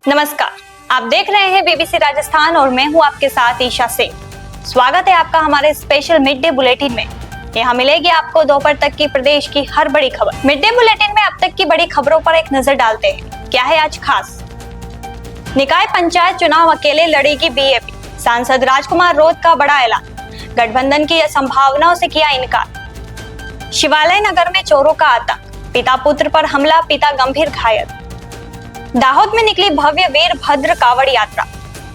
नमस्कार, आप देख रहे हैं बीबीसी राजस्थान और मैं हूं आपके साथ ईशा सिंह। स्वागत है आपका हमारे स्पेशल मिड डे बुलेटिन में। यहाँ मिलेगी आपको दोपहर तक की प्रदेश की हर बड़ी खबर। मिड डे बुलेटिन में अब तक की बड़ी खबरों पर एक नजर डालते हैं। क्या है आज खास? निकाय पंचायत चुनाव अकेले लड़ेगी बीजेपी, सांसद राजकुमार रोत का बड़ा ऐलान। गठबंधन की संभावनाओं से किया इनकार। शिवालय नगर में चोरों का आतंक, पिता पुत्र पर हमला, पिता गंभीर घायल। दाहोद में निकली भव्य वीरभद्र कावड़ यात्रा,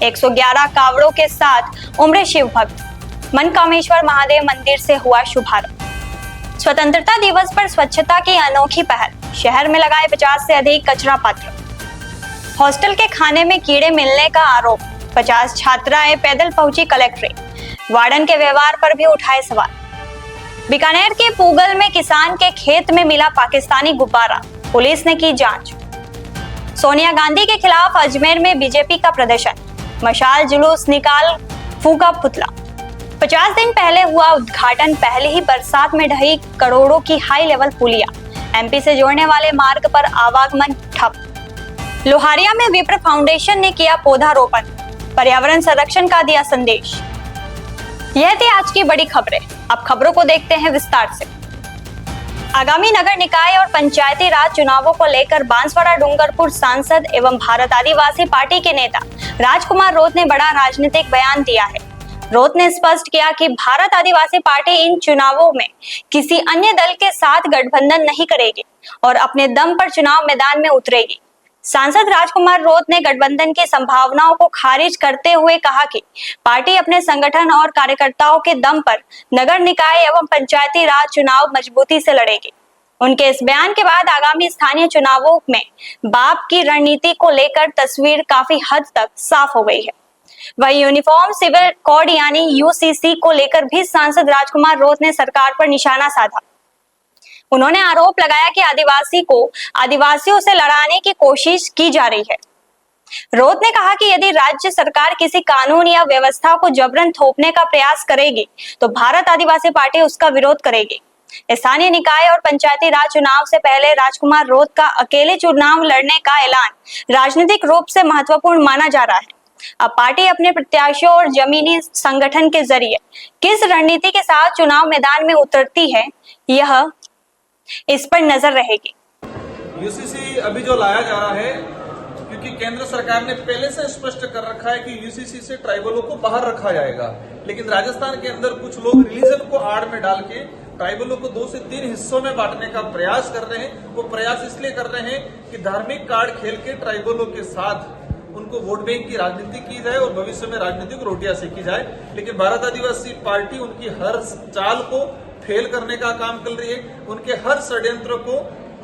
111 कावड़ों के साथ उमड़े शिव भक्त। मनकामेश्वर महादेव मंदिर से हुआ शुभारंभ। स्वतंत्रता दिवस पर स्वच्छता की अनोखी पहल, शहर में लगाए 50 से अधिक कचरा पात्र। हॉस्टल के खाने में कीड़े मिलने का आरोप, 50 छात्राएं पैदल पहुंची कलेक्ट्रेट। वार्डन के व्यवहार पर भी उठाए सवाल। बीकानेर के पूगल में किसान के खेत में मिला पाकिस्तानी गुब्बारा, पुलिस ने की जांच। सोनिया गांधी के खिलाफ अजमेर में बीजेपी का प्रदर्शन, मशाल जुलूस निकाल फूका पुतला। 50 दिन पहले हुआ उद्घाटन, पहले ही बरसात में ढही करोड़ों की हाई लेवल पुलिया। एमपी से जोड़ने वाले मार्ग पर आवागमन ठप। लोहारिया में विप्र फाउंडेशन ने किया पौधारोपण, पर्यावरण संरक्षण का दिया संदेश। यह थी आज की बड़ी खबरें। अब खबरों को देखते हैं विस्तार से। आगामी नगर निकाय और पंचायती राज चुनावों को लेकर बांसवाड़ा डूंगरपुर सांसद एवं भारत आदिवासी पार्टी के नेता राजकुमार रोत ने बड़ा राजनीतिक बयान दिया है। रोत ने स्पष्ट किया कि भारत आदिवासी पार्टी इन चुनावों में किसी अन्य दल के साथ गठबंधन नहीं करेगी और अपने दम पर चुनाव मैदान में उतरेगी। सांसद राजकुमार रोत ने गठबंधन की संभावनाओं को खारिज करते हुए कहा कि पार्टी अपने संगठन और कार्यकर्ताओं के दम पर नगर निकाय एवं पंचायती राज चुनाव मजबूती से लड़ेगी। उनके इस बयान के बाद आगामी स्थानीय चुनावों में बाप की रणनीति को लेकर तस्वीर काफी हद तक साफ हो गई है। वहीं यूनिफॉर्म सिविल कोड यानी यूसीसी को लेकर भी सांसद राजकुमार रोत ने सरकार पर निशाना साधा। उन्होंने आरोप लगाया कि आदिवासी को आदिवासियों से लड़ाने की कोशिश की जा रही है। रोत ने कहा कि यदि राज्य सरकार किसी कानून या व्यवस्था को जबरन थोपने का प्रयास करेगी तो भारत आदिवासी पार्टी उसका विरोध करेगी। स्थानीय निकाय और पंचायती राज चुनाव से पहले राजकुमार रोत का अकेले चुनाव लड़ने का ऐलान राजनीतिक रूप से महत्वपूर्ण माना जा रहा है। अब पार्टी अपने प्रत्याशियों और जमीनी संगठन के जरिए किस रणनीति के साथ चुनाव मैदान में उतरती है, यह इस पर नजर रहेगी। यूसीसी अभी जो लाया जा रहा है, क्योंकि केंद्र सरकार ने पहले से स्पष्ट कर रखा है कि यूसीसी से ट्राइबलों को बाहर रखा जाएगा, लेकिन राजस्थान के अंदर कुछ लोग रिलीजन को आड़ में डाल के ट्राइबलों को 2 से 3 हिस्सों में बांटने का प्रयास कर रहे हैं। वो प्रयास इसलिए कर रहे हैं कि धार्मिक कार्ड खेल के ट्राइबलों के साथ उनको वोट बैंक की राजनीति की जाए और भविष्य में राजनीतिक रोटियां सेकी जाए। लेकिन भारत आदिवासी पार्टी उनकी हर चाल को फेल करने का काम कर रही है, उनके हर षड्यंत्र को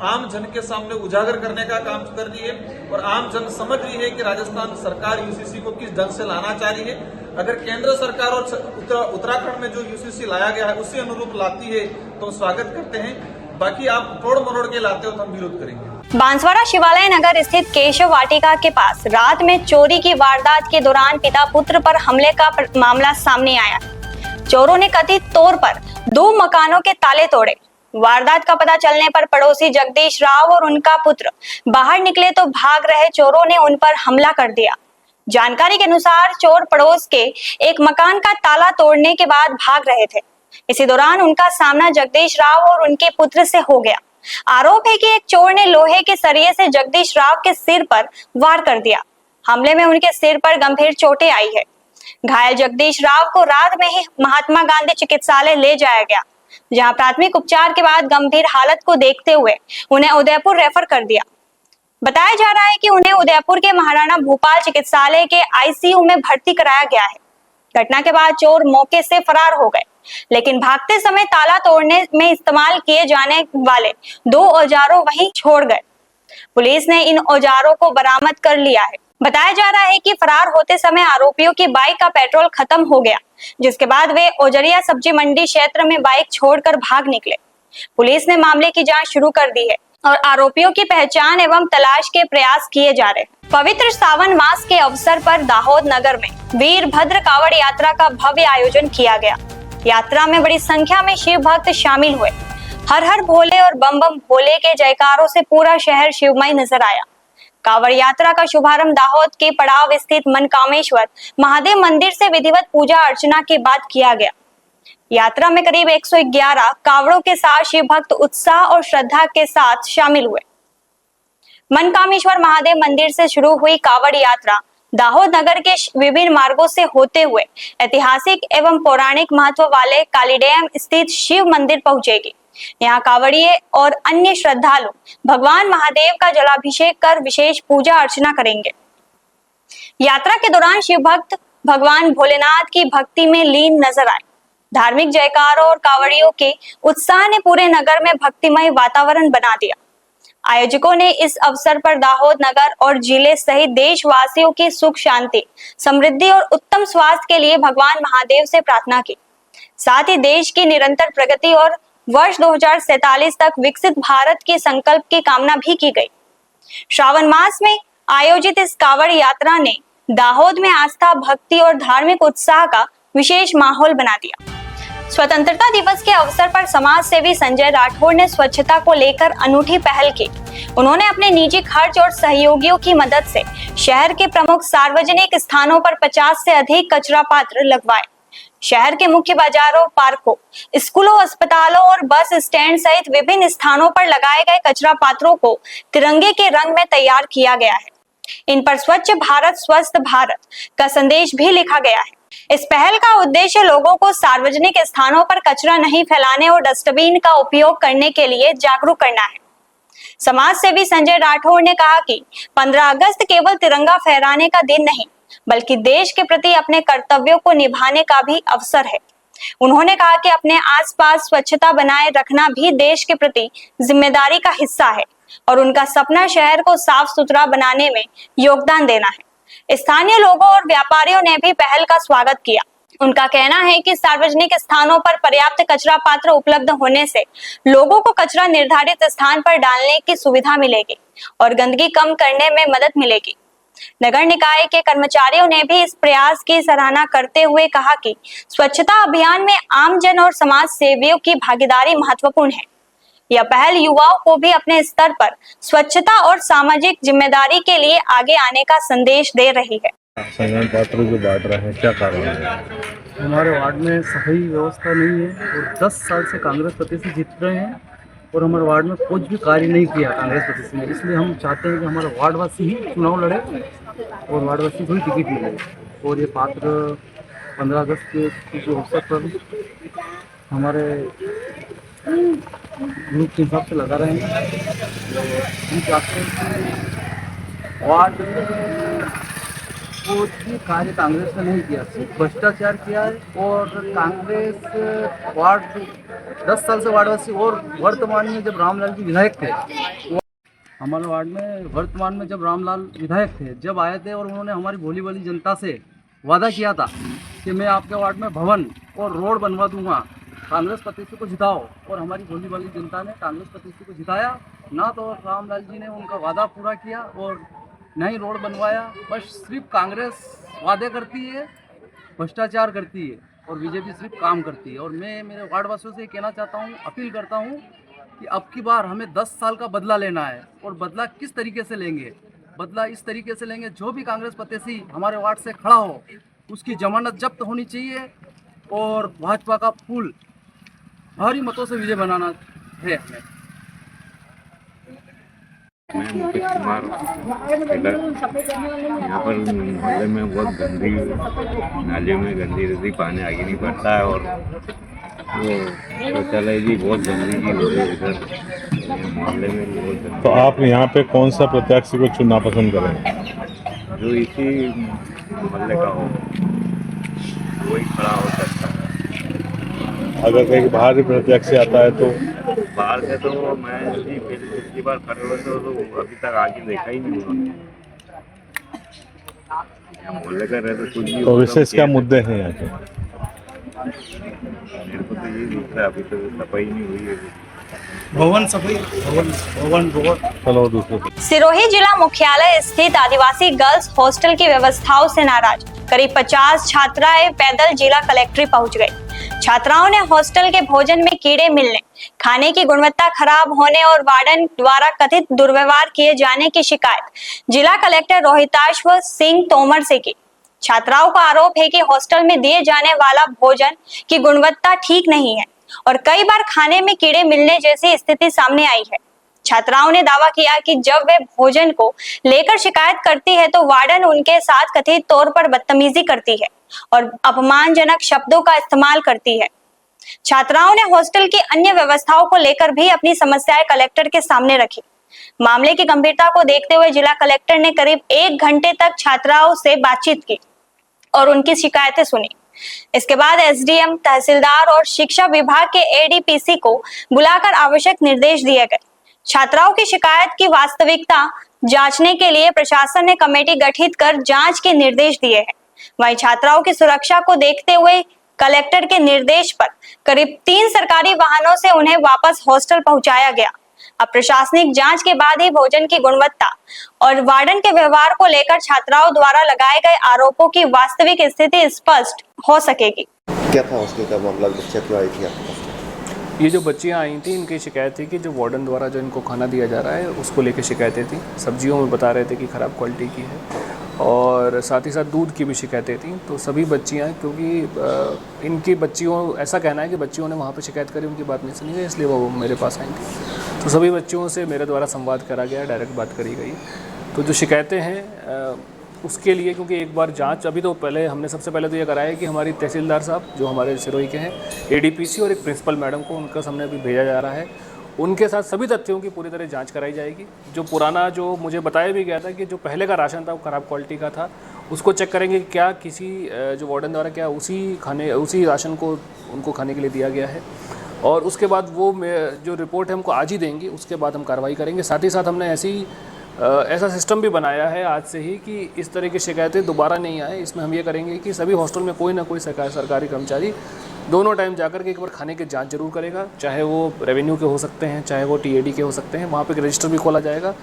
आम जन के सामने उजागर करने का काम कर रही है और आम जन समझ रही है कि राजस्थान सरकार यूसीसी को किस ढंग से लाना चाह रही है। अगर केंद्र सरकार और उत्तराखंड में जो यूसीसी लाया गया है उसी अनुरूप लाती है तो स्वागत करते हैं, बाकी आप तोड़ मरोड़ के लाते हो तो हम विरोध करेंगे। बांसवाड़ा शिवालय नगर स्थित केशव वाटिका के पास रात में चोरी की वारदात के दौरान पिता पुत्र पर हमले का मामला सामने आया। चोरों ने कथित तौर पर 2 मकानों के ताले तोड़े। वारदात का पता चलने पर पड़ोसी जगदीश राव और उनका पुत्र बाहर निकले तो भाग रहे चोरों ने उन पर हमला कर दिया। जानकारी के अनुसार चोर पड़ोस के एक मकान का ताला तोड़ने के बाद भाग रहे थे। इसी दौरान उनका सामना जगदीश राव और उनके पुत्र से हो गया। आरोप है कि एक चोर ने लोहे के सरिये से जगदीश राव के सिर पर वार कर दिया। हमले में उनके सिर पर गंभीर चोटें आई है। घायल जगदीश राव को रात में ही महात्मा गांधी चिकित्सालय ले जाया गया, जहां प्राथमिक उपचार के बाद गंभीर हालत को देखते हुए उन्हें उदयपुर रेफर कर दिया। बताया जा रहा है कि उन्हें उदयपुर के महाराणा भूपाल चिकित्सालय के आईसीयू में भर्ती कराया गया है। घटना के बाद चोर मौके से फरार हो गए, लेकिन भागते समय ताला तोड़ने में इस्तेमाल किए जाने वाले 2 औजारों वहीं छोड़ गए। पुलिस ने इन औजारों को बरामद कर लिया है। बताया जा रहा है कि फरार होते समय आरोपियों की बाइक का पेट्रोल खत्म हो गया, जिसके बाद वे ओजरिया सब्जी मंडी क्षेत्र में बाइक छोड़कर भाग निकले। पुलिस ने मामले की जांच शुरू कर दी है और आरोपियों की पहचान एवं तलाश के प्रयास किए जा रहे हैं। पवित्र सावन मास के अवसर पर दाहोद नगर में वीरभद्र कावड़ यात्रा का भव्य आयोजन किया गया। यात्रा में बड़ी संख्या में शिव भक्त शामिल हुए। हर हर भोले और बम बम भोले के जयकारों से पूरा शहर शिवमय नजर आया। कांवड़ यात्रा का शुभारंभ दाहोद के पड़ाव स्थित मनकामेश्वर महादेव मंदिर से विधिवत पूजा अर्चना के बाद किया गया। यात्रा में करीब 111 कांवड़ों के साथ शिव भक्त उत्साह और श्रद्धा के साथ शामिल हुए। मनकामेश्वर महादेव मंदिर से शुरू हुई कांवड़ यात्रा दाहोद नगर के विभिन्न मार्गों से होते हुए ऐतिहासिक एवं पौराणिक महत्व वाले कालीडैम स्थित शिव मंदिर पहुंचेगी। यहाँ कांवड़िए और अन्य श्रद्धालु भगवान महादेव का जलाभिषेक कर विशेष पूजा अर्चना करेंगे। यात्रा के दौरान शिव भक्त भगवान भोलेनाथ की भक्ति में लीन नजर आए। धार्मिक जयकारों और कांवड़ियों के उत्साह ने पूरे नगर में भक्तिमय वातावरण बना दिया। आयोजकों ने इस अवसर पर दाहोद नगर और जिले सहित देशवासियों की सुख शांति, समृद्धि और उत्तम स्वास्थ्य के लिए भगवान महादेव से प्रार्थना की। साथ ही देश की निरंतर प्रगति और वर्ष 2047 तक विकसित भारत के संकल्प की कामना भी की गई। श्रावण मास में आयोजित इस कांवड़ यात्रा ने दाहोद में आस्था, भक्ति और धार्मिक उत्साह का विशेष माहौल बना दिया। स्वतंत्रता दिवस के अवसर पर समाज सेवी संजय राठौड़ ने स्वच्छता को लेकर अनूठी पहल की। उन्होंने अपने निजी खर्च और सहयोगियों की मदद से शहर के प्रमुख सार्वजनिक स्थानों पर 50 से अधिक कचरा पात्र लगवाए। शहर के मुख्य बाजारों, पार्कों, स्कूलों, अस्पतालों और बस स्टैंड सहित विभिन्न स्थानों पर लगाए गए कचरा पात्रों को तिरंगे के रंग में तैयार किया गया है। इन पर स्वच्छ भारत, स्वस्थ भारत का संदेश भी लिखा गया है। इस पहल का उद्देश्य लोगों को सार्वजनिक स्थानों पर कचरा नहीं फैलाने और डस्टबिन का उपयोग करने के लिए जागरूक करना है। समाज सेवी संजय राठौड़ ने कहा कि 15 अगस्त केवल तिरंगा फहराने का दिन नहीं, बल्कि देश के प्रति अपने कर्तव्यों को निभाने का भी अवसर है। उन्होंने कहा कि अपने आसपास स्वच्छता बनाए रखना भी देश के प्रति जिम्मेदारी का हिस्सा है और उनका सपना शहर को साफ सुथरा बनाने में योगदान देना है। स्थानीय लोगों और व्यापारियों ने भी पहल का स्वागत किया। उनका कहना है कि सार्वजनिक स्थानों पर पर्याप्त कचरा पात्र उपलब्ध होने से लोगों को कचरा निर्धारित स्थान पर डालने की सुविधा मिलेगी और गंदगी कम करने में मदद मिलेगी। नगर निकाय के कर्मचारियों ने भी इस प्रयास की सराहना करते हुए कहा कि स्वच्छता अभियान में आमजन और समाज सेवियों की भागीदारी महत्वपूर्ण है। यह पहल युवाओं को भी अपने स्तर पर स्वच्छता और सामाजिक जिम्मेदारी के लिए आगे आने का संदेश दे रही है। संज्ञान पत्र जो बांट रहे हैं, क्या कारण है? हमारे वार्ड में सही व्यवस्था नहीं है और 10 साल से कांग्रेस प्रत्याशी जीत रहे हैं और हमारे वार्ड में कुछ भी कार्य नहीं किया कांग्रेस प्रत्याशी ने। इसलिए हम चाहते हैं कि हमारे वार्डवासी ही चुनाव लड़े और वार्डवासी को ही टिकट मिले। और ये पात्र 15 अगस्त के अवसर पर हमारे ग्रुप के हिसाब से लगा रहे हैं। हम चाहते हैं कि वार्ड में कुछ भी कार्य कांग्रेस ने नहीं किया, सिर्फ भ्रष्टाचार किया है। और कांग्रेस वार्ड 10 साल से वार्डवासी और वर्तमान में जब रामलाल जी विधायक थे, हमारे वार्ड में वर्तमान में जब रामलाल विधायक थे, जब आए थे और उन्होंने हमारी भोली भाली जनता से वादा किया था कि मैं आपके वार्ड में भवन और रोड बनवा दूंगा, कांग्रेस प्रत्याशी को जिताओ। और हमारी भोली भाली जनता ने कांग्रेस प्रत्याशी को जिताया ना, तो रामलाल जी ने उनका वादा पूरा किया और न ही रोड बनवाया। बस सिर्फ कांग्रेस वादे करती है, भ्रष्टाचार करती है और बीजेपी सिर्फ काम करती है। और मैं मेरे वार्डवासियों से कहना चाहता हूँ, अपील करता हूँ कि अब की बार हमें 10 साल का बदला लेना है। और बदला किस तरीके से लेंगे? बदला इस तरीके से लेंगे, जो भी कांग्रेस प्रत्याशी हमारे वार्ड से खड़ा हो उसकी जमानत जब्त होनी चाहिए और भाजपा का फूल भारी मतों से विजय बनाना है हमें। मैं मुकेश कुमार यहाँ पर मोहल्ले में बहुत गंदी नाले में गंदी रद्दी पानी आगे नहीं पड़ता है और वो शौचालय भी बहुत गंदगी हो रही है इधर मोहल्ले में भी बहुत गंदगी। तो आप यहाँ पे कौन सा प्रत्याशी को चुनना पसंद करेंगे? जो इसी मोहल्ले का हो वही खड़ा हो सकता है। अगर कहीं बाहर प्रत्याशी आता है तो? बाहर से तो मैं पिछली बार खड़े हुए तो अभी तक आगे देखा ही नहीं उन्होंने। मोहल्ले का रहते कुछ भी। तो विशेष क्या मुद्दे हैं यहाँ के? मेरे को तो यही दिख रहा है, अभी तो सफाई नहीं हुई है। भवन सफाई, भवन रोड। चलो दूसरे। सिरोही जिला मुख्यालय स्थित आदिवासी गर्ल्स हॉस्टल की व्यवस्थाओं से नाराज करीब 50 छात्राएं पैदल जिला कलेक्ट्रेट पहुंच गई। छात्राओं ने हॉस्टल के भोजन में कीड़े मिलने, खाने की गुणवत्ता खराब होने और वार्डन द्वारा कथित दुर्व्यवहार किए जाने की शिकायत जिला कलेक्टर रोहिताश सिंह तोमर से की। छात्राओं का आरोप है कि हॉस्टल में दिए जाने वाला भोजन की गुणवत्ता ठीक नहीं है और कई बार खाने में कीड़े मिलने जैसी स्थिति सामने आई है। छात्राओं ने दावा किया कि जब वे भोजन को लेकर शिकायत करती है तो वार्डन उनके साथ कथित तौर पर बदतमीजी करती है और अपमानजनक शब्दों का इस्तेमाल करती है। छात्राओं ने हॉस्टल की अन्य व्यवस्थाओं को लेकर भी अपनी समस्याएं कलेक्टर के सामने रखी। मामले की गंभीरता को देखते हुए जिला कलेक्टर ने करीब 1 घंटे तक छात्राओं से बातचीत की और उनकी शिकायतें सुनी। इसके बाद एसडीएम, तहसीलदार और शिक्षा विभाग के एडीपीसी को बुलाकर आवश्यक निर्देश दिए गए। छात्राओं की शिकायत की वास्तविकता जांचने के लिए प्रशासन ने कमेटी गठित कर जांच के निर्देश दिए हैं। वहीं छात्राओं की सुरक्षा को देखते हुए कलेक्टर के निर्देश पर करीब 3 सरकारी वाहनों से उन्हें वापस हॉस्टल पहुंचाया गया। अब प्रशासनिक जांच के बाद ही भोजन की गुणवत्ता और वार्डन के व्यवहार को लेकर छात्राओं द्वारा लगाए गए आरोपों की वास्तविक स्थिति स्पष्ट हो सकेगी। क्या था हॉस्टल का मामला, बच्चा क्यों आई थी आपके पास? ये जो बच्चियाँ आई थी इनकी शिकायत थी कि जो वार्डन द्वारा जो इनको खाना दिया जा रहा है उसको लेकर शिकायतें थी। सब्जियों में बता रहे थे कि ख़राब क्वालिटी की है और साथ ही साथ दूध की भी शिकायतें थी। तो सभी बच्चियाँ, क्योंकि इनकी बच्चियों, ऐसा कहना है कि बच्चियों ने वहाँ पे शिकायत करी, उनकी बात नहीं सुनी गई, इसलिए वो मेरे पास आई थी। तो सभी बच्चियों से मेरे द्वारा संवाद करा गया, डायरेक्ट बात करी गई। तो जो शिकायतें हैं उसके लिए, क्योंकि एक बार जांच, अभी तो पहले हमने सबसे पहले तो ये कराया है कि हमारी तहसीलदार साहब जो हमारे सिरोही के हैं, एडीपीसी और एक प्रिंसिपल मैडम को उनका सामने अभी भेजा जा रहा है। उनके साथ सभी तथ्यों की पूरी तरह जांच कराई जाएगी। जो पुराना, जो मुझे बताया भी गया था कि जो पहले का राशन था वो ख़राब क्वालिटी का था, उसको चेक करेंगे क्या किसी जो वार्डन द्वारा क्या उसी राशन को उनको खाने के लिए दिया गया है। और उसके बाद वो जो रिपोर्ट है हमको आज ही देंगे, उसके बाद हम कार्रवाई करेंगे। साथ ही साथ हमने ऐसा सिस्टम भी बनाया है आज से ही कि इस तरह की शिकायतें दोबारा नहीं आए। इसमें हम ये करेंगे कि सभी हॉस्टल में कोई ना कोई सरकारी कर्मचारी दोनों टाइम जाकर के एक बार खाने की जांच जरूर करेगा, चाहे वो रेवेन्यू के हो सकते हैं, चाहे वो टीएडी के हो सकते हैं। वहाँ पे एक रजिस्टर भी खोला जाएगा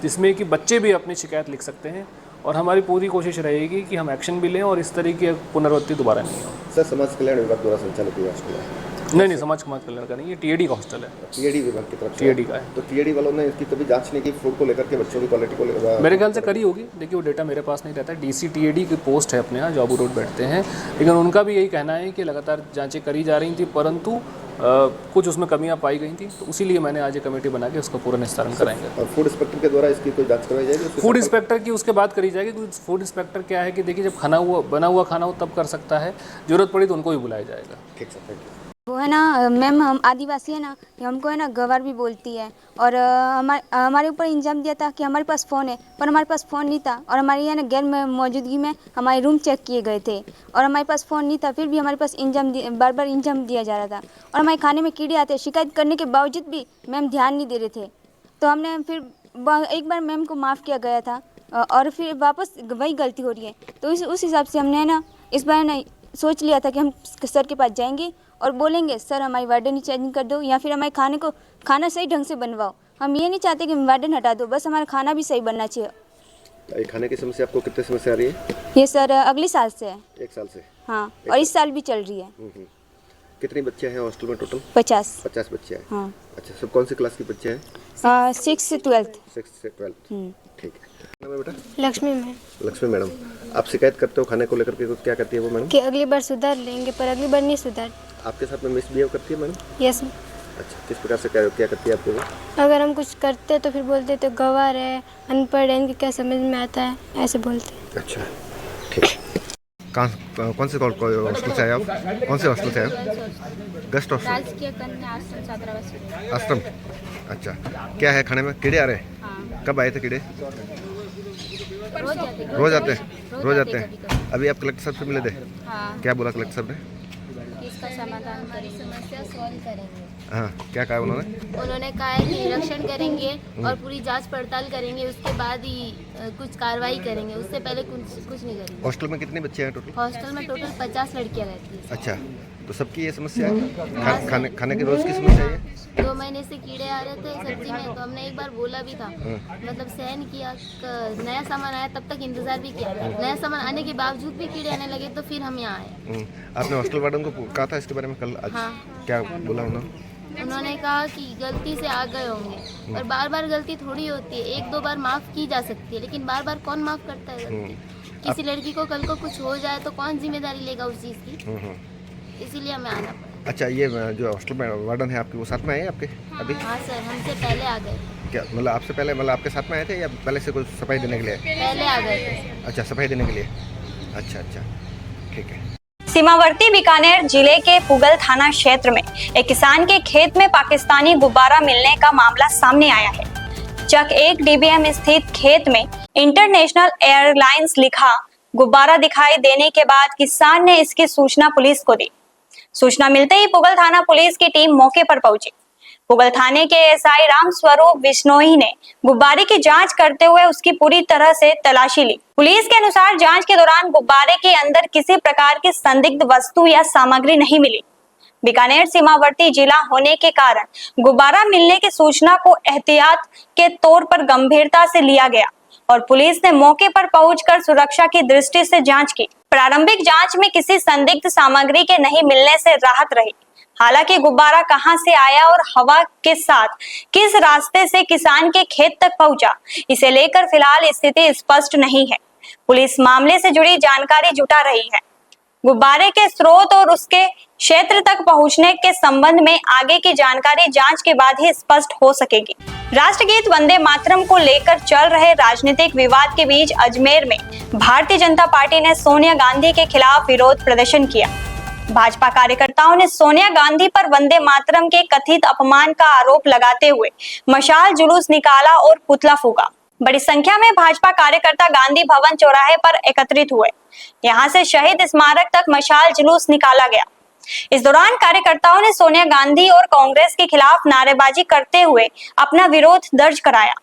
जिसमें कि बच्चे भी अपनी शिकायत लिख सकते हैं और हमारी पूरी कोशिश रहेगी कि हम एक्शन भी लें और इस तरह की पुनरावृत्ति दोबारा नहीं हो। सर, समाज कल्याण विभाग द्वारा संचालित हुआ हॉस्टल है? नहीं, समाज कल्याण का नहीं, ये टीएडी का हॉस्टल है। टीएडी विभाग की तरफ से? टीएडी का है। तो टीएडी वालों ने इसकी कभी जांच नहीं की फूड को लेकर के, बच्चों की क्वालिटी को लेकर? मेरे ख्याल से करी होगी, देखिए वो डेटा मेरे पास नहीं रहता है। डीसी टीएडी की पोस्ट है अपने यहाँ, जॉबू रोड बैठते हैं, लेकिन उनका भी यही कहना है कि लगातार जांचें करी जा रही थी, परंतु कुछ उसमें कमियां पाई गई थी। तो इसीलिए मैंने आज एक कमेटी बना के उसका पूरा निस्तारण कराएंगे। और फूड इंस्पेक्टर के द्वारा इसकी कोई जांच करवाई जाएगी? फूड इंस्पेक्टर की उसके बाद करी जाएगी, क्योंकि फूड इंस्पेक्टर क्या है कि देखिए जब बना हुआ खाना हो तब कर सकता है, जरूरत पड़ी तो उनको भी बुलाया जाएगा। ठीक सर, थैंक यू। वो है ना मैम, हम आदिवासी है ना, हमको है ना गवार भी बोलती है और हमारे ऊपर इंजाम दिया था कि हमारे पास फ़ोन है, पर हमारे पास फ़ोन नहीं था और हमारी है ना गैर मौजूदगी में हमारे रूम चेक किए गए थे और हमारे पास फ़ोन नहीं था, फिर भी हमारे पास बार बार इंजाम दिया जा रहा था और हमारे खाने में कीड़े आते। शिकायत करने के बावजूद भी मैम ध्यान नहीं दे रहे थे। तो हमने फिर एक बार मैम को माफ़ किया गया था और फिर वापस वही गलती हो रही है। तो उस हिसाब से हमने है ना इस बार ना सोच लिया था कि हम सर के पास जाएंगे और बोलेंगे, सर हमारी वार्डन चेंज कर दो या फिर हमारे खाना सही ढंग से बनवाओ। हम ये नहीं चाहते कि वार्डन हटा दो, बस हमारा खाना भी सही बनना चाहिए। ये खाने की समस्या आपको कितने समय से आ रही है? ये सर अगले साल से है। 1 साल से? हाँ, और इस साल भी चल रही है। कितने बच्चे हैं हॉस्टल में टोटल? 50 बच्चे हैं। हाँ। अच्छा, सब कौन सी क्लास के बच्चे हैं? 6 से 12। 6 से 12। ठीक है। नाम है बेटा? लक्ष्मी मैडम, आप शिकायत करते हो खाने को लेकर के, क्या करती है वो मैडम? कि अगली बार सुधार लेंगे, पर अगली बार नहीं सुधार। आपके साथ में मिसबिहेव करती है मैडम? यस। अच्छा, किस प्रकार से क्या करती है आपको वो? अगर हम कुछ करते तो फिर बोलते तो गवार है, अनपढ़ है, इनके क्या समझ में आता है, ऐसे बोलते। अच्छा, ठीक है। कौन से हॉस्टल से आए आप? कौन से हॉस्टल से आए? Guest hostel? राजकीय कन्या आश्रम छात्रावास। आश्रम? अच्छा, क्या है खाने में? कीड़े आ रहे हैं? हाँ। कब आए थे कीड़े? रोज आते हैं। अभी आप कलेक्टर साहब से मिले थे? हाँ। क्या बोला कलेक्टर साहब ने? इसका समाधान करेंगे, समस्या सॉल्व करेंगे। हाँ, क्या कहा उन्होंने? उन्होंने कहा है कि निरीक्षण करेंगे और पूरी जांच पड़ताल करेंगे, उसके बाद ही कुछ कार्रवाई करेंगे, उससे पहले कुछ नहीं करेंगे। हॉस्टल में कितने बच्चे हैं टोटल? हॉस्टल में टोटल 50 लड़कियां रहती हैं। अच्छा, तो सबकी ये समस्या है, खाने की रोज की समस्या है। 2 महीने से कीड़े आ रहे थे सब्जी में, तो हमने एक बार बोला भी था, मतलब सहन किया। नया सामान आया तब तक इंतजार भी किया, नया सामान आने के बावजूद भी कीड़े आने लगे, तो फिर हम यहाँ आए। आपने हॉस्टल वार्डन को कहा था इसके बारे में कल? आज हाँ। क्या बोला उन्होंने? उन्होंने कहा कि गलती से आ गए होंगे, और बार बार गलती थोड़ी होती है, 1-2 बार माफ़ की जा सकती है, लेकिन बार बार कौन माफ़ करता है गलती? किसी लड़की को कल को कुछ हो जाए तो कौन जिम्मेदारी लेगा उस चीज़ की? इसीलिए हमें आना पड़ा। अच्छा, ये जो हॉस्टल में वार्डन है आपके, वो साथ में आए आपके अभी? हाँ सर, हमसे पहले आ गए। क्या मतलब आपसे पहले, मतलब आपके साथ में आए थे या पहले से कोई सफाई देने के लिए? पहले आ गए थे। अच्छा, सफाई देने के लिए। अच्छा, ठीक है। सीमावर्ती बीकानेर जिले के पुगल थाना क्षेत्र में एक किसान के खेत में पाकिस्तानी गुब्बारा मिलने का मामला सामने आया है। चक 1 DBM स्थित खेत में इंटरनेशनल एयरलाइंस लिखा गुब्बारा दिखाई देने के बाद किसान ने इसकी सूचना पुलिस को दी। सूचना मिलते ही पुगल थाना पुलिस की टीम मौके पर पहुंची। पुगल थाने के एसआई राम स्वरूप बिश्नोई ने गुब्बारे की जांच करते हुए उसकी पूरी तरह से तलाशी ली। पुलिस के अनुसार जांच के दौरान गुब्बारे के अंदर किसी प्रकार की संदिग्ध वस्तु या सामग्री नहीं मिली। बीकानेर सीमावर्ती जिला होने के कारण गुब्बारा मिलने की सूचना को एहतियात के तौर पर गंभीरता से लिया गया और पुलिस ने मौके पर पहुंचकर सुरक्षा की दृष्टि से जांच की। प्रारंभिक जांच में किसी संदिग्ध सामग्री के नहीं मिलने से राहत रही। हालांकि गुब्बारा कहां से आया और हवा के साथ किस रास्ते से किसान के खेत तक पहुंचा, इसे लेकर फिलहाल स्थिति स्पष्ट नहीं है। पुलिस मामले से जुड़ी जानकारी जुटा रही है। गुब्बारे के स्रोत और उसके क्षेत्र तक पहुंचने के संबंध में आगे की जानकारी जांच के बाद ही स्पष्ट हो सकेगी। राष्ट्रगीत वंदे मातरम को लेकर चल रहे राजनीतिक विवाद के बीच अजमेर में भारतीय जनता पार्टी ने सोनिया गांधी के खिलाफ विरोध प्रदर्शन किया। भाजपा कार्यकर्ताओं ने सोनिया गांधी पर वंदे मातरम के कथित अपमान का आरोप लगाते हुए मशाल जुलूस निकाला और पुतला फूंका। बड़ी संख्या में भाजपा कार्यकर्ता गांधी भवन चौराहे पर एकत्रित हुए। यहां से शहीद स्मारक तक मशाल जुलूस निकाला गया। इस दौरान कार्यकर्ताओं ने सोनिया गांधी और कांग्रेस के खिलाफ नारेबाजी करते हुए अपना विरोध दर्ज कराया।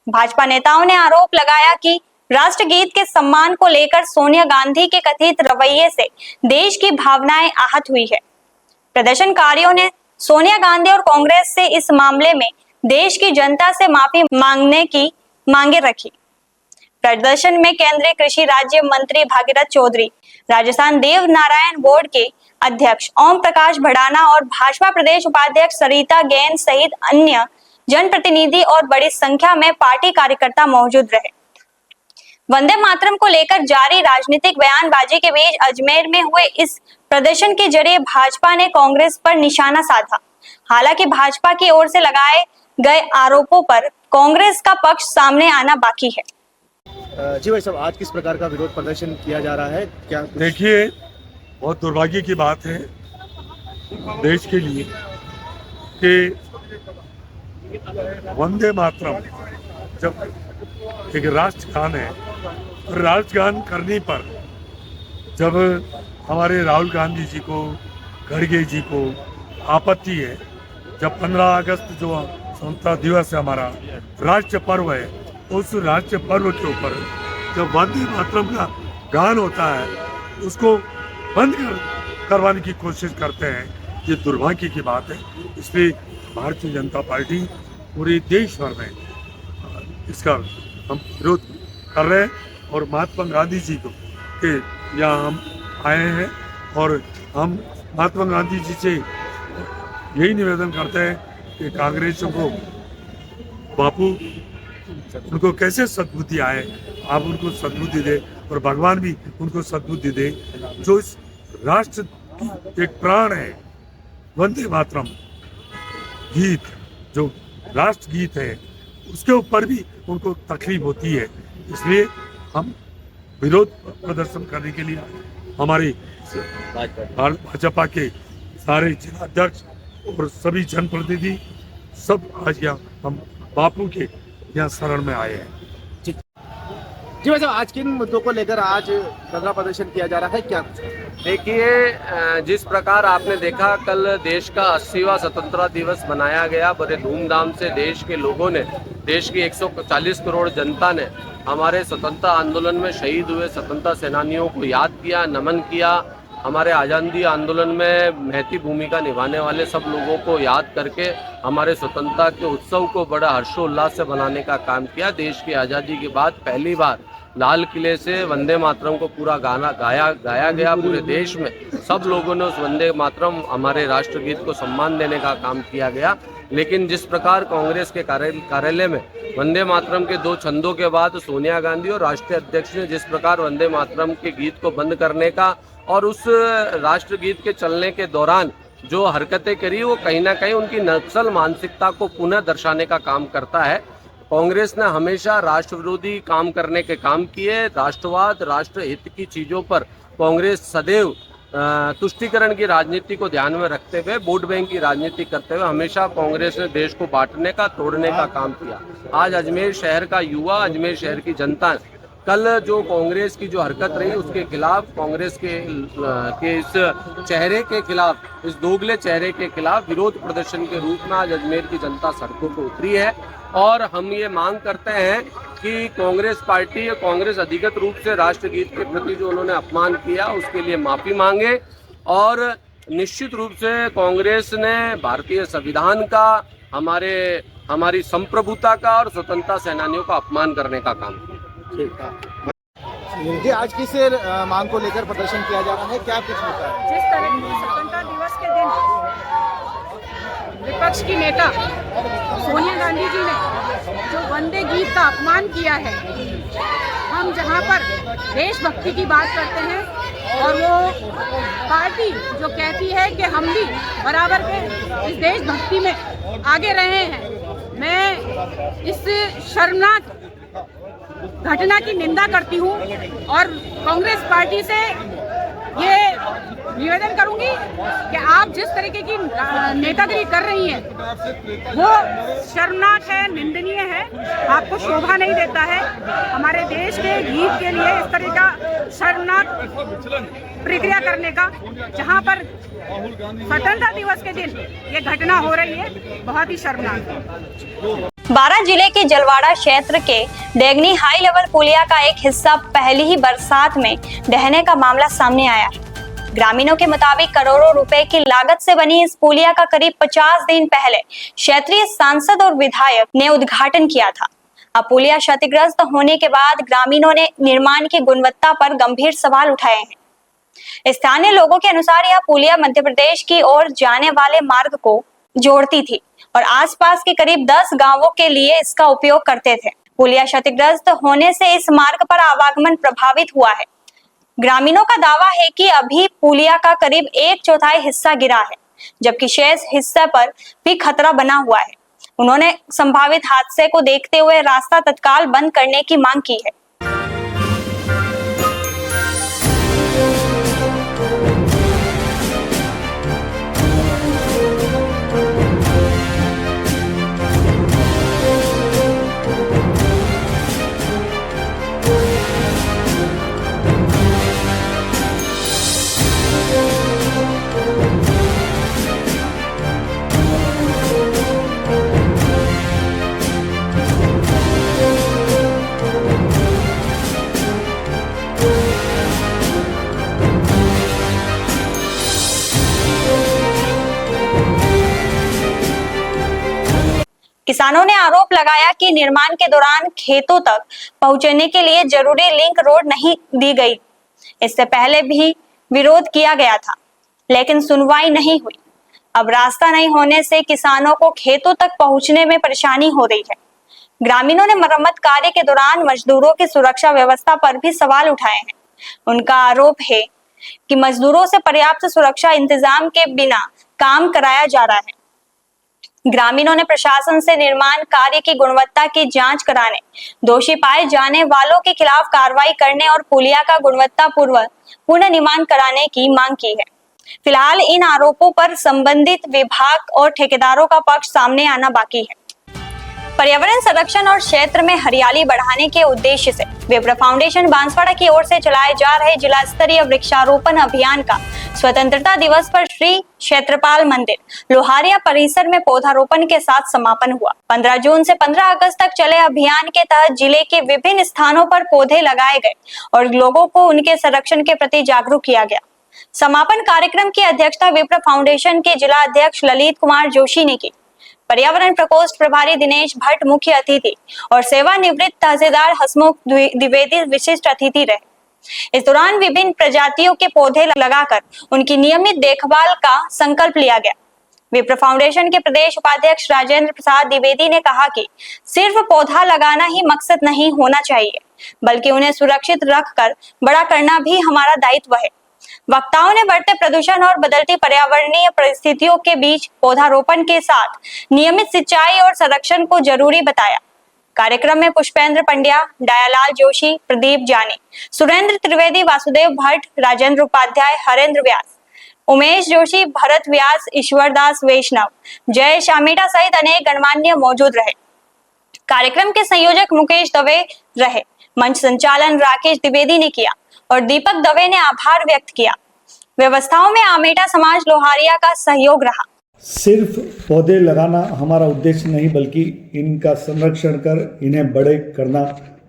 भाजपा नेताओं ने आरोप लगाया कि राष्ट्रगीत के सम्मान को लेकर सोनिया गांधी के कथित रवैये से देश की भावनाएं आहत हुई है। प्रदर्शनकारियों ने सोनिया गांधी और कांग्रेस से इस मामले में देश की जनता से माफी मांगने की मांगे रखी। प्रदर्शन में केंद्रीय कृषि राज्य मंत्री भागीरथ चौधरी, राजस्थान देव नारायण बोर्ड के अध्यक्ष ओम प्रकाश भड़ाना और भाजपा प्रदेश उपाध्यक्ष सरिता गैन सहित अन्य जनप्रतिनिधि और बड़ी संख्या में पार्टी कार्यकर्ता मौजूद रहे। वंदे मातरम को लेकर जारी राजनीतिक बयानबाजी के बीच अजमेर में हुए इस प्रदर्शन के जरिए भाजपा ने कांग्रेस पर निशाना साधा। हालांकि भाजपा की ओर से लगाए गए आरोपों पर कांग्रेस का पक्ष सामने आना बाकी है। जी भाई साहब, आज किस प्रकार का विरोध प्रदर्शन किया जा रहा है? क्या देखिए, बहुत दुर्भाग्य की बात है देश के लिए कि वंदे मातरम जब एक राष्ट्रगान है, और राष्ट्रगान करने पर जब हमारे राहुल गांधी जी को, खड़गे जी को आपत्ति है, जब 15 अगस्त जो स्वतंत्रता दिवस है हमारा राष्ट्र पर्व है, उस राष्ट्र पर्व के ऊपर जब वंदे मातरम का गान होता है उसको बंद करवाने की कोशिश करते हैं। ये दुर्भाग्य की बात है। इसलिए भारतीय जनता पार्टी पूरे देश भर में इसका हम विरोध कर रहे हैं और महात्मा गांधी जी को के यहाँ हम आए हैं और हम महात्मा गांधी जी से यही निवेदन करते हैं कि कांग्रेसियों को बापू उनको कैसे सद्बुद्धि आए, आप उनको सद्बुद्धि दे और भगवान भी उनको सद्बुद्धि दे। जो इस राष्ट्र की एक प्राण है, वंदे मातरम गीत जो राष्ट्र गीत है, उसके ऊपर भी उनको तकलीफ होती है। इसलिए हम विरोध प्रदर्शन करने के लिए हमारे भाजपा के सारे जिलाध्यक्ष और सभी जनप्रतिनिधि सब आज यहाँ हम बापू के यहाँ शरण में आए हैं। जी भाई साहब, आज किन मुद्दों को लेकर आज धरना प्रदर्शन किया जा रहा है? क्या देखिए, जिस प्रकार आपने देखा कल देश का 80वां स्वतंत्रता दिवस मनाया गया, बड़े धूमधाम से देश के लोगों ने, देश की 140 करोड़ जनता ने हमारे स्वतंत्रता आंदोलन में शहीद हुए स्वतंत्रता सेनानियों को याद किया, नमन किया हमारे आज़ादी आंदोलन में महती भूमिका निभाने वाले सब लोगों को याद करके हमारे स्वतंत्रता के उत्सव को बड़ा हर्षोल्लास से मनाने का काम किया। देश की आज़ादी के बाद पहली बार लाल किले से वंदे मातरम को पूरा गाना गाया गया। पूरे देश में सब लोगों ने उस वंदे मातरम हमारे राष्ट्रगीत को सम्मान देने का काम किया गया। लेकिन जिस प्रकार कांग्रेस के कार्यालय में वंदे मातरम के 2 छंदों के बाद सोनिया गांधी और राष्ट्रीय अध्यक्ष ने जिस प्रकार वंदे मातरम के गीत को बंद करने का और उस राष्ट्रगीत के चलने के दौरान जो हरकतें करी, वो कहीं ना कहीं उनकी नक्सल मानसिकता को पुनः दर्शाने का काम करता है। कांग्रेस ने हमेशा राष्ट्र विरोधी काम करने के काम किए। राष्ट्रवाद, राष्ट्रहित की चीज़ों पर कांग्रेस सदैव तुष्टीकरण की राजनीति को ध्यान में रखते हुए, वोट बैंक की राजनीति करते हुए हमेशा कांग्रेस ने देश को बांटने का, तोड़ने का काम किया। आज अजमेर शहर का युवा, अजमेर शहर की जनता कल जो कांग्रेस की जो हरकत रही उसके खिलाफ, कांग्रेस के इस चेहरे के खिलाफ, इस दोगले चेहरे के खिलाफ विरोध प्रदर्शन के रूप में आज अजमेर की जनता सड़कों पर उतरी है। और हम ये मांग करते हैं कि कांग्रेस पार्टी, कांग्रेस अधिकृत रूप से राष्ट्रगीत के प्रति जो उन्होंने अपमान किया उसके लिए माफ़ी मांगे। और निश्चित रूप से कांग्रेस ने भारतीय संविधान का, हमारी संप्रभुता का और स्वतंत्रता सेनानियों का अपमान करने का काम किया। जी, आज किस मांग को लेकर प्रदर्शन किया जा रहा है, क्या कुछ होता है? जिस तरह की स्वतंत्रता दिवस के दिन विपक्ष की नेता सोनिया गांधी जी ने जो वंदे गीत का अपमान किया है, हम जहां पर देशभक्ति की बात करते हैं और वो पार्टी जो कहती है कि हम भी बराबर के इस देशभक्ति में आगे रहे हैं, मैं इस शर्मनाक घटना की निंदा करती हूँ और कांग्रेस पार्टी से ये निवेदन करूंगी कि आप जिस तरीके की नेतागिरी कर रही हैं वो शर्मनाक है, निंदनीय है, आपको शोभा नहीं देता है। हमारे देश के गीत के लिए इस तरह का शर्मनाक प्रक्रिया करने का, जहां पर स्वतंत्रता दिवस के दिन ये घटना हो रही है, बहुत ही शर्मनाक है। बारां जिले के जलवाड़ा क्षेत्र के डेगनी हाई लेवल पुलिया का एक हिस्सा पहली ही बरसात में ढहने का मामला सामने आया। ग्रामीणों के मुताबिक करोड़ों रुपए की लागत से बनी इस पुलिया का करीब 50 दिन पहले क्षेत्रीय सांसद और विधायक ने उद्घाटन किया था। अब पुलिया क्षतिग्रस्त होने के बाद ग्रामीणों ने निर्माण की गुणवत्ता पर गंभीर सवाल उठाए हैं। स्थानीय लोगों के अनुसार यह पुलिया मध्य प्रदेश की ओर जाने वाले मार्ग को जोड़ती थी और आसपास के करीब 10 गांवों के लिए इसका उपयोग करते थे। पुलिया क्षतिग्रस्त होने से इस मार्ग पर आवागमन प्रभावित हुआ है। ग्रामीणों का दावा है कि अभी पुलिया का करीब 1/4 हिस्सा गिरा है, जबकि शेष हिस्से पर भी खतरा बना हुआ है। उन्होंने संभावित हादसे को देखते हुए रास्ता तत्काल बंद करने की मांग की है। किसानों ने आरोप लगाया कि निर्माण के दौरान खेतों तक पहुंचने के लिए जरूरी लिंक रोड नहीं दी गई। इससे पहले भी विरोध किया गया था, लेकिन सुनवाई नहीं हुई। अब रास्ता नहीं होने से किसानों को खेतों तक पहुंचने में परेशानी हो रही है। ग्रामीणों ने मरम्मत कार्य के दौरान मजदूरों की सुरक्षा व्यवस्था पर भी सवाल उठाए हैं। उनका आरोप है कि मजदूरों से पर्याप्त सुरक्षा इंतजाम के बिना काम कराया जा रहा है। ग्रामीणों ने प्रशासन से निर्माण कार्य की गुणवत्ता की जांच कराने, दोषी पाए जाने वालों के खिलाफ कार्रवाई करने और पुलिया का गुणवत्तापूर्वक पुनर्निर्माण कराने की मांग की है। फिलहाल इन आरोपों पर संबंधित विभाग और ठेकेदारों का पक्ष सामने आना बाकी है। पर्यावरण संरक्षण और क्षेत्र में हरियाली बढ़ाने के उद्देश्य से विप्र फाउंडेशन बांसवाड़ा की ओर से चलाए जा रहे जिला स्तरीय वृक्षारोपण अभियान का स्वतंत्रता दिवस पर श्री क्षेत्रपाल मंदिर लोहारिया परिसर में पौधारोपण के साथ समापन हुआ। 15 जून से 15 अगस्त तक चले अभियान के तहत जिले के विभिन्न स्थानों पर पौधे लगाए गए और लोगों को उनके संरक्षण के प्रति जागरूक किया गया। समापन कार्यक्रम की अध्यक्षता विप्र फाउंडेशन के जिला अध्यक्ष ललित कुमार जोशी ने की। पर्यावरण प्रकोष्ठ प्रभारी दिनेश भट्ट मुख्य अतिथि और सेवानिवृत्त तहसीलदार हसमुख द्विवेदी विशिष्ट अतिथि रहे। इस दौरान विभिन्न प्रजातियों के पौधे लगाकर उनकी नियमित देखभाल का संकल्प लिया गया। विप्र फाउंडेशन के प्रदेश उपाध्यक्ष राजेंद्र प्रसाद द्विवेदी ने कहा कि सिर्फ पौधा लगाना ही मकसद नहीं होना चाहिए, बल्कि उन्हें सुरक्षित रखकर बड़ा करना भी हमारा दायित्व है। वक्ताओं ने बढ़ते प्रदूषण और बदलती पर्यावरणीय परिस्थितियों के बीच पौधारोपण के साथ नियमित सिंचाई और संरक्षण को जरूरी बताया। कार्यक्रम में पुष्पेंद्र पंड्या, दयालाल जोशी, प्रदीप जानी, सुरेंद्र त्रिवेदी, वासुदेव भट्ट, राजेंद्र उपाध्याय, हरेंद्र व्यास, उमेश जोशी, भरत व्यास, ईश्वरदास वैष्णव, जय शामिटा सहित अनेक गणमान्य मौजूद रहे। कार्यक्रम के संयोजक मुकेश दवे रहे। मंच संचालन राकेश द्विवेदी ने किया और दीपक दवे ने आभार व्यक्त किया। व्यवस्थाओं में आमेटा समाज लोहारिया का सहयोग रहा। सिर्फ पौधे लगाना हमारा उद्देश्य नहीं, बल्कि इनका संरक्षण कर इन्हें बड़े करना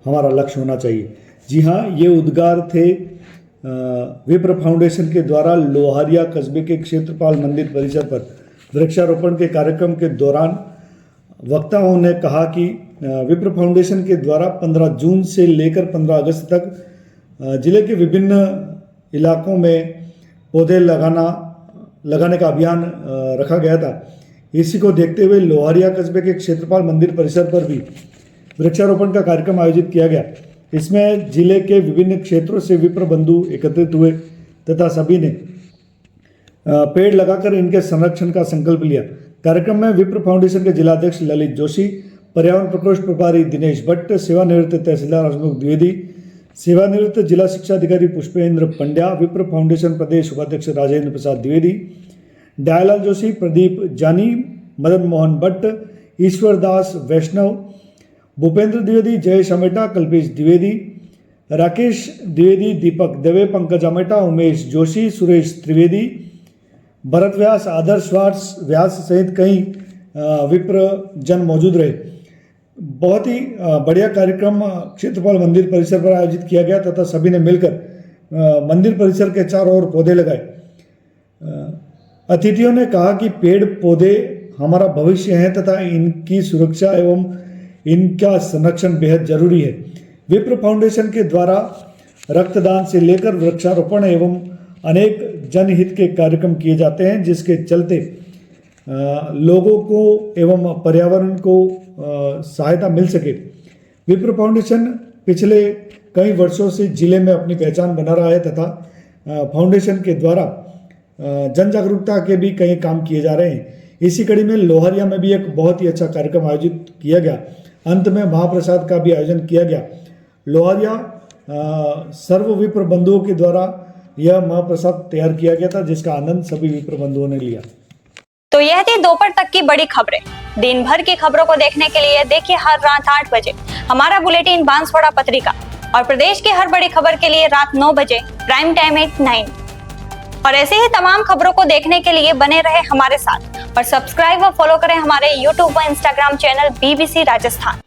हमारा लक्ष्य होना चाहिए। जी हाँ, ये उद्गार थे विप्र फाउंडेशन के द्वारा लोहारिया कस्बे के क्षेत्रपाल मंदिर परिसर पर वृक्षारोपण के कार्यक्रम के दौरान वक्ताओं ने कहा कि विप्र फाउंडेशन के द्वारा 15 जून से लेकर 15 अगस्त तक जिले के विभिन्न इलाकों में पौधे लगाने का अभियान रखा गया था। इसी को देखते हुए लोहारिया कस्बे के क्षेत्रपाल मंदिर परिसर पर भी वृक्षारोपण का कार्यक्रम आयोजित किया गया। इसमें जिले के विभिन्न क्षेत्रों से विप्र बंधु एकत्रित हुए तथा सभी ने पेड़ लगाकर इनके संरक्षण का संकल्प लिया। कार्यक्रम में विप्र फाउंडेशन के जिलाध्यक्ष ललित जोशी, पर्यावरण प्रकोष्ठ प्रभारी दिनेश भट्ट, सेवानिवृत्त तहसीलदार हसमुख द्विवेदी, सेवानिवृत्त जिला शिक्षा अधिकारी पुष्पेंद्र पंड्या, विप्र फाउंडेशन प्रदेश उपाध्यक्ष राजेंद्र प्रसाद द्विवेदी, दयालाल जोशी, प्रदीप जानी, मदन मोहन भट्ट, ईश्वरदास वैष्णव, भूपेंद्र द्विवेदी, जय शामेटा, कल्पेश द्विवेदी, राकेश द्विवेदी, दीपक दवे, पंकज आमेटा, उमेश जोशी, सुरेश त्रिवेदी, भरत व्यास, आदर्श व्यास सहित कई विप्र जन मौजूद रहे। बहुत ही बढ़िया कार्यक्रम क्षेत्रपाल मंदिर परिसर पर आयोजित किया गया तथा सभी ने मिलकर मंदिर परिसर के चारों ओर पौधे लगाए। अतिथियों ने कहा कि पेड़ पौधे हमारा भविष्य है तथा इनकी सुरक्षा एवं इनका संरक्षण बेहद जरूरी है। विप्र फाउंडेशन के द्वारा रक्तदान से लेकर वृक्षारोपण एवं अनेक जनहित के कार्यक्रम किए जाते हैं, जिसके चलते लोगों को एवं पर्यावरण को सहायता मिल सके। विप्र फाउंडेशन पिछले कई वर्षों से जिले में अपनी पहचान बना रहा है तथा फाउंडेशन के द्वारा जन जागरूकता के भी कई काम किए जा रहे हैं। इसी कड़ी में लोहारिया में भी एक बहुत ही अच्छा कार्यक्रम आयोजित किया गया। अंत में महाप्रसाद का भी आयोजन किया गया। लोहारिया सर्व विप्र बंधुओं के द्वारा यह महाप्रसाद तैयार किया गया था, जिसका आनंद सभी विप्र बंधुओं ने लिया। तो यह थी दोपहर तक की बड़ी खबरें। दिन भर की खबरों को देखने के लिए देखिए हर रात 8 बजे हमारा बुलेटिन बांसवाड़ा पत्रिका, और प्रदेश की हर बड़ी खबर के लिए रात 9 बजे प्राइम टाइम 8-9। और ऐसे ही तमाम खबरों को देखने के लिए बने रहे हमारे साथ और सब्सक्राइब और फॉलो करें हमारे YouTube व Instagram चैनल BBC राजस्थान।